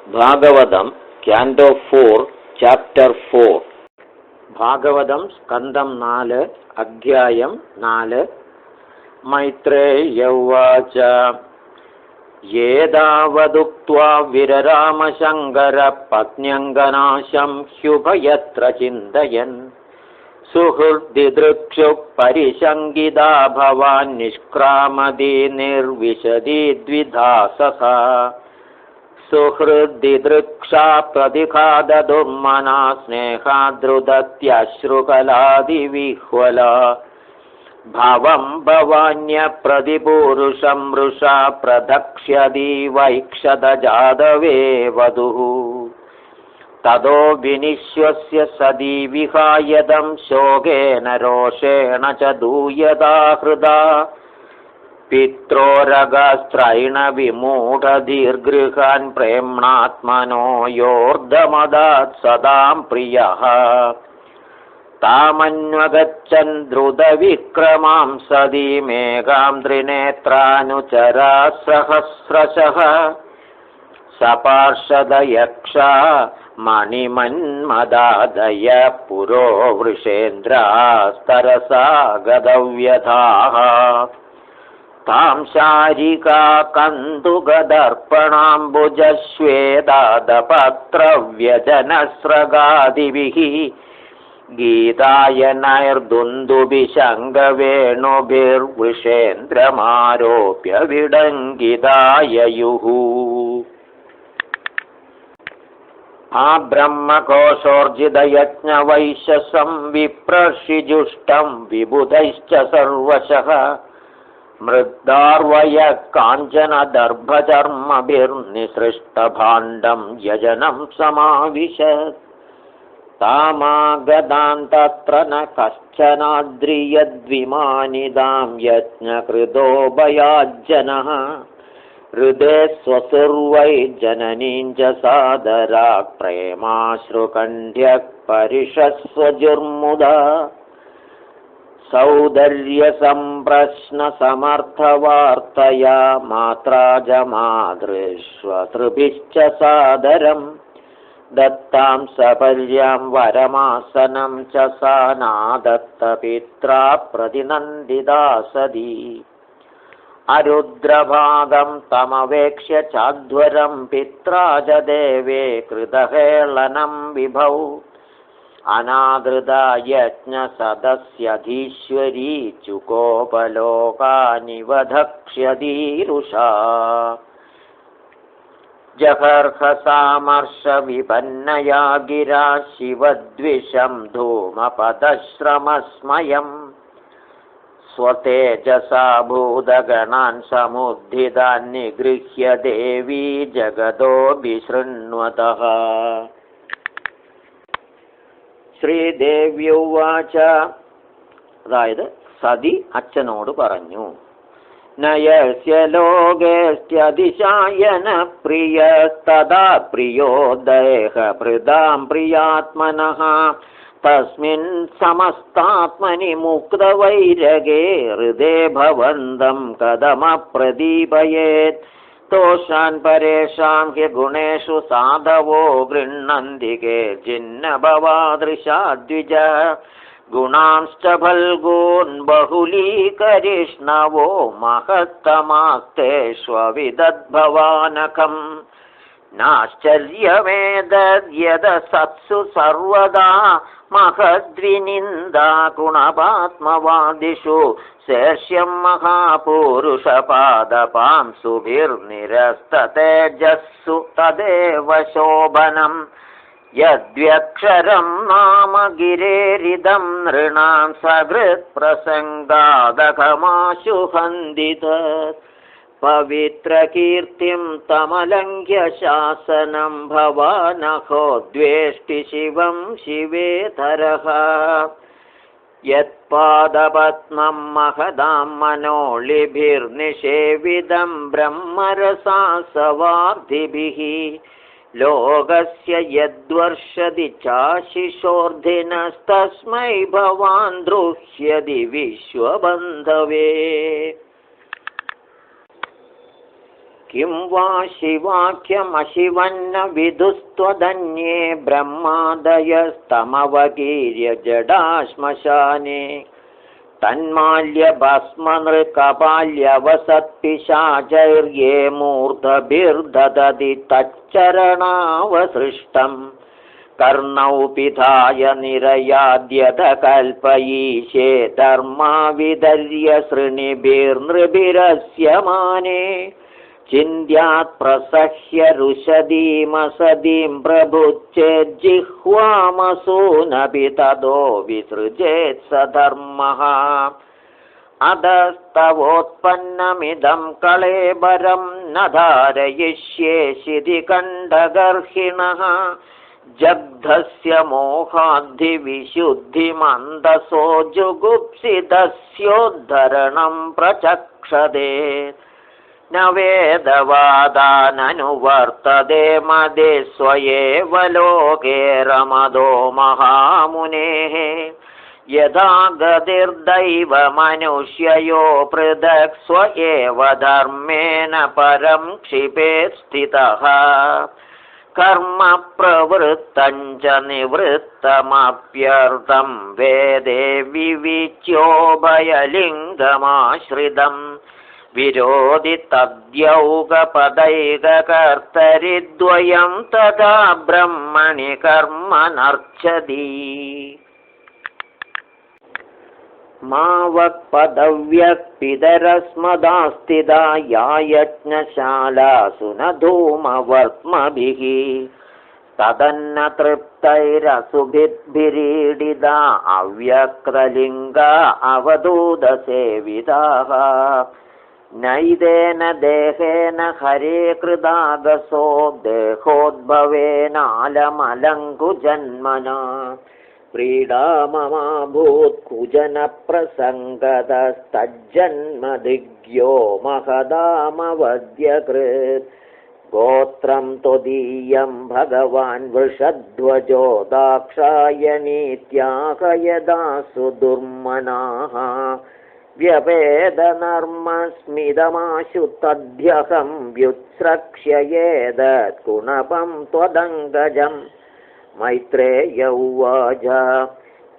Bhagavatam ക്യാൻറ്റോ 4 chapter 4. Bhagavatam സ്കന്ധം 4 അധ്യായം 4. മൈത്രേയ ഉവാച യേതാവദുക്ത്വാ വിരരാമശങ്കര പത്ന്യംഗനാശം ഹ്യുഭയത്ര ചിന്തയൻ സുഹൃദ്ദിദൃക്ഷു പരിശങ്കിതാ ഭവാൻ നിഷ്ക്രാമതി നിർവിശദി ദ്വിധാസസ സുഹൃദ്ദിദൃക്ഷാ പ്രതിഘാതദുർമനാ സ്നേഹാദ്രുതത്യശ്രുകലാദിവിഹ്വല ഭവം ഭവാന്യപ്രതിപൂരുഷം മൃഷാ പ്രദക്ഷ്യതി വൈക്ഷതജാതവേ വധുഃ തതോ വിനിശ്വസ്യ സദീ വിഹായദം ശോകേന രോഷേണ ച ദൂയതാ ഹൃദാ പിത്രോരഗസ്ത്രൈണ വിമൂഢധീർഗൃഹാൻ പ്രേമ്ണാത്മനോ യോർധമദാത് സദാം പ്രിയഃ താമന്വഗച്ഛൻ ദ്രുതവിക്രമാം സദീമേകാം ത്രിനേത്രാനുചരാ സഹസ്രശഃ സപാർഷദയക്ഷ മണിമന്മദാദയ പുരോ വൃഷേന്ദ്രാസ്തരസാ ഗതവ്യഥാഃ താം ശാരികാ കന്തുകദർപ്പണാംബുജശ്വേതാദപത്രവ്യജനസ്രഗാദിഭിഃ ഗീതായനൈർദുന്ദുഭിശങ്കവേണുഭിർവൃഷേന്ദ്രമാരോപ്യ വിഡംഗിതായയുഃ ആ ബ്രഹ്മകോശോർജിതയജ്ഞവൈശസം വിപ്രഷിജുഷ്ടം വിബുധൈശ്ച സർവശഃ മൃദ്ദാർവയ കാഞ്ചനദർഭചർമ്മഭിർനിസൃഷ്ടഭാണ്ഡം യജനം സമാവിശത് താമാഗതാൻ തത്ര ന കശ്ചനാദ്രിയദ്വിമാനിതാം യജ്ഞകൃതോ ഭയാജ്ജനഃ ഹൃദേ സ്വസുർവൈ ജനനീം ച സാദരാക് പ്രേമാശ്രുകണ്ഠ്യഃ പരിഷസ്വജുർമുദാ സൗന്ദര്യസംപ്രശ്നസമർത്ഥവാർത്തയാ മാത്രാജമാദൃശ്വതൃഭിശ്ച സാദരം ദത്താം സപര്യാം വരമാസനം ച സാ നാദത്തപിത്രാ പ്രതിനന്ദിതാ സദി അരുദ്രഭാഗം തമവേക്ഷ്യ ചാധ്വരം പിത്രാ ച ദേവേ കൃതഹേളനം വിഭൗ അനാദൃതാ യജ്ഞസദസ്യധീശ്വരീ ചുകോപലോകാനിവധക്ഷ്യതീരുഷാ ജഹർഹസാമർഷവിപന്നയാ ഗിരാ ശിവദ്വിഷം ധൂമപദശ്രമസ്മയം സ്വതേജസാ ഭൂതഗണാൻ സമുദ്ധിതാൻ നിഗൃഹ്യ ദേവീ ജഗദോഭിശൃണ്വതഃ. ശ്രീദേവ്യുവാച, അതായത് സതി അച്ഛനോട് പറഞ്ഞു, നയസ്യ ലോകേസ്ത്യതിശായന പ്രിയസ്തദാ പ്രിയോ ദേഹഭൃതാം പ്രിയാത്മനഃ തസ്മിൻ സമസ്താത്മനി മുക്തവൈരഗേ ഹൃദേ ഭവന്തം കഥമപ്രദീപയേത് ദോഷാൻ പരേഷാം ഹി ഗുണേഷു സാധവോ ഗൃഹ്ണന്തി കേചിന്ന ഭവാദൃശാ ദ്വിജ ഗുണാംശ്ച ഫൽഗൂൻ ബഹുലീകരിഷ്ണവോ മഹത്തമാസ്തേഷ്വവിദദ്ഭവാനഖം നാശ്ചര്യമേതദ്യദ സത്സു സർവദാ മഹദ്വിനിന്ദാ ഗുണപാത്മവാദിഷു ശേഷ്യം മഹാപൂരുഷപാദപാംസുഭിർനിരസ്തതേജസ്സു തദേവ ശോഭനം യദ്വ്യക്ഷരം നാമ ഗിരേരിദം നൃണാം സഹൃത് പ്രസംഗാദകമാശു ഹന്ദിതത് പവിത്രകീർത്തിം തമലംഘ്യ ശാസനം ഭവാനഹോ ദ്വേഷ്ടി ശിവം ശിവേതരഃ യത്പാദപത്മം മഹദാം മനോളിഭിർനിഷേവിതം ബ്രഹ്മരസാസവാർധിഭിഃ ലോകസ്യ യദ്വർഷതി ചാശിഷോർധിനസ്തസ്മൈ ഭവാൻ ദ്രുഹ്യതി വിശ്വബന്ധവേ. किं वा शिवाख्यमशिवन्न विदुस्त्वदन्ये ब्रह्मादयस्तमवकीर्य जडाश्मशाने तन्माल्यभस्मनृकपाल्यवसत्पिशाचैर्ये मूर्धभिर्ददति तच्चरणावसृष्टम् कर्णौ पिधाय निरयाद्यतकल्पयीशे धर्माविदर्य शृणिभिर्नृभिरस्यमाने चिन्त्यात् प्रसह्य रुषदीमसदीं प्रभुच्चेज्जिह्वामसूनपि ततो विसृजेत् स धर्मः अधस्तवोत्पन्नमिदं कळेबरं न धारयिष्ये शिधिकण्डगर्हिणः जग्धस्य मोहाद्धिविशुद्धिमन्दसो जुगुप्सितस्योद्धरणं प्रचक्षते न वेदवादाननुवर्तते मदे स्वयेव लोके रमदो महामुनेः यदा गतिर्दैव मनुष्ययो पृथक् स्व एव धर्मेण परं क्षिपेत् स्थितः कर्म प्रवृत्तं च निवृत्तमप्यर्थं वेदे विविच्योभयलिङ्गमाश्रितं विरोधि तद्यौगपदैककर्तरिद्वयं तदा ब्रह्मणि कर्म नर्चति मावक्पदव्यक्पितरस्मदास्तिदा या यज्ञशालासु न धूमवर्त्मभिः तदन्न तृप्तैरसुभिर्भिरीडिता अव्यक्तलिङ्गा अवधूतसेविताः नैदेन देहेन हरे कृदागसो देहोद्भवेनालमलङ्कुजन्मना प्रीडाममाभूत्कुजनप्रसङ्गतस्तज्जन्मदिग्यो महदामवद्यकृत् गोत्रं त्वदीयं भगवान् वृषध्वजो दाक्षायणीत्याहयदासु दुर्मनाः व्यपेदनर्मस्मिदमाशु तद्ध्यहं व्युत्स्रक्ष्ययेदत्कुणपं त्वदङ्गजम् मैत्रेय उवाच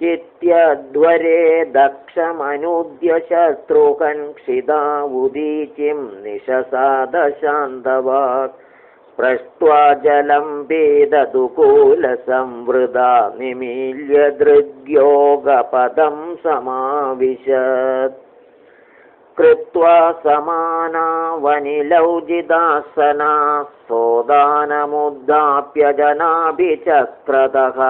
चित्यध्वरे दक्षमनूद्य शत्रुकन्क्षिदा उदीचिं निशसादशान्तवाक् स्पृष्ट्वा जलं पेददुकूलसंवृदा निमील्य दृग्योगपदं समाविशत् कृत्वा समानावनिलौजिदासना सोदानमुद्दाप्य जनाभिचक्रतः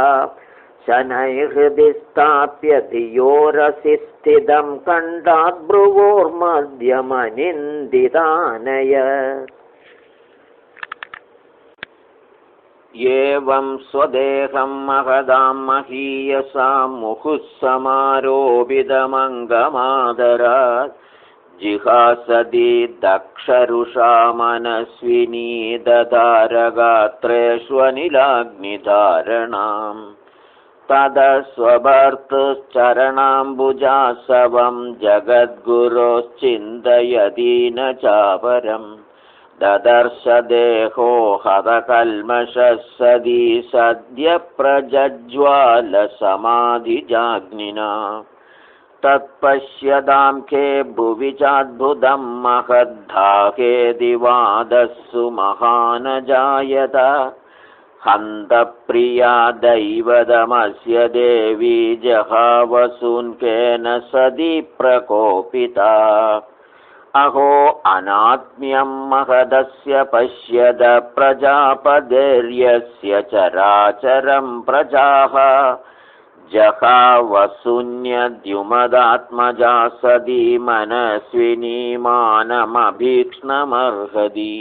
शनैः हृदि स्थाप्य धियोरसि स्थितं कण्ठात् भ्रुवोर्मध्यमनिन्दितानय एवं स्वदेहं महदां महीयसां मुहुः समारोपितमङ्गमादरात् जिहासदि दक्षरुषा मनस्विनी ददारगात्रेष्वनिलाग्निधारणां तदस्वभर्तुश्चरणाम्बुजासवं जगद्गुरोश्चिन्तयति न चापरम् ददर्श देहो हतकल्मषः सदी सद्य प्रज्ज्वालसमाधिजाग्निना तत्पश्यतां खे भुवि चाद्भुतं महद्धाहे दिवादस्सु महानजायत हन्तप्रिया दैवतमस्य देवी जहावसून्केन सदी प्रकोपिता अहो अनात्म्यं महदस्य पश्यद प्रजापतिर्यस्य चराचरं प्रजाः जहावशून्यद्युमदात्मजा सदी मनस्विनी मानमभीक्ष्णमर्हति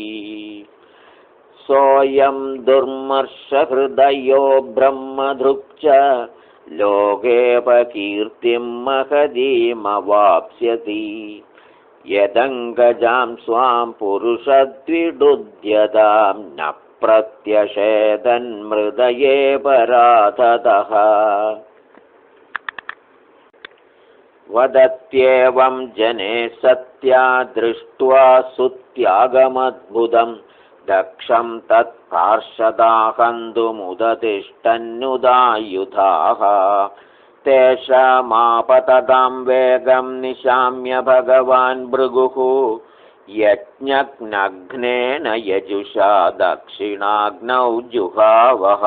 सोऽयं दुर्मर्षहृदयो ब्रह्मधृक् च लोकेऽपकीर्तिं महतीमवाप्स्यति यदङ्गजां स्वां पुरुषद्विडुध्यतां न प्रत्यषेदन्मृदये पराधतः वदत्येवं जने सत्या दृष्ट्वा सुत्यागमद्भुतं दक्षं तत्पार्षदाहन्तुमुदतिष्ठन्नुदायुधाः तेषामापततां वेगं निशाम्य भगवान् भृगुः यज्ञघ्नेन यजुषा दक्षिणाग्नौ जुहावः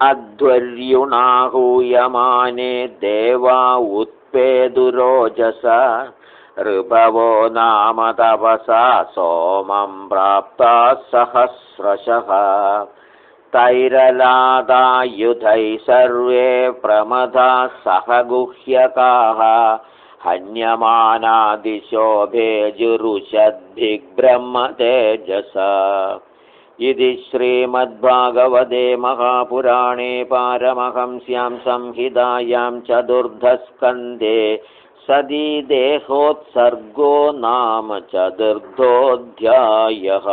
अध्वर्युणाहूयमाने देवा उत्पेदुरोजसा ऋभवो नाम तपसा सोमं प्राप्ता सहस्रशः तैरलादायुधैः सर्वे प्रमदा सह गुह्यकाः हन्यमाना दिशो भेजुरुषद्भिग्ब्रह्मतेजसा। इति श्रीमद्भागवते महापुराणे पारमहंस्यां संहितायां चतुर्थस्कन्धे सतीदेहोत्सर्गो नाम चतुर्थोऽध्यायः।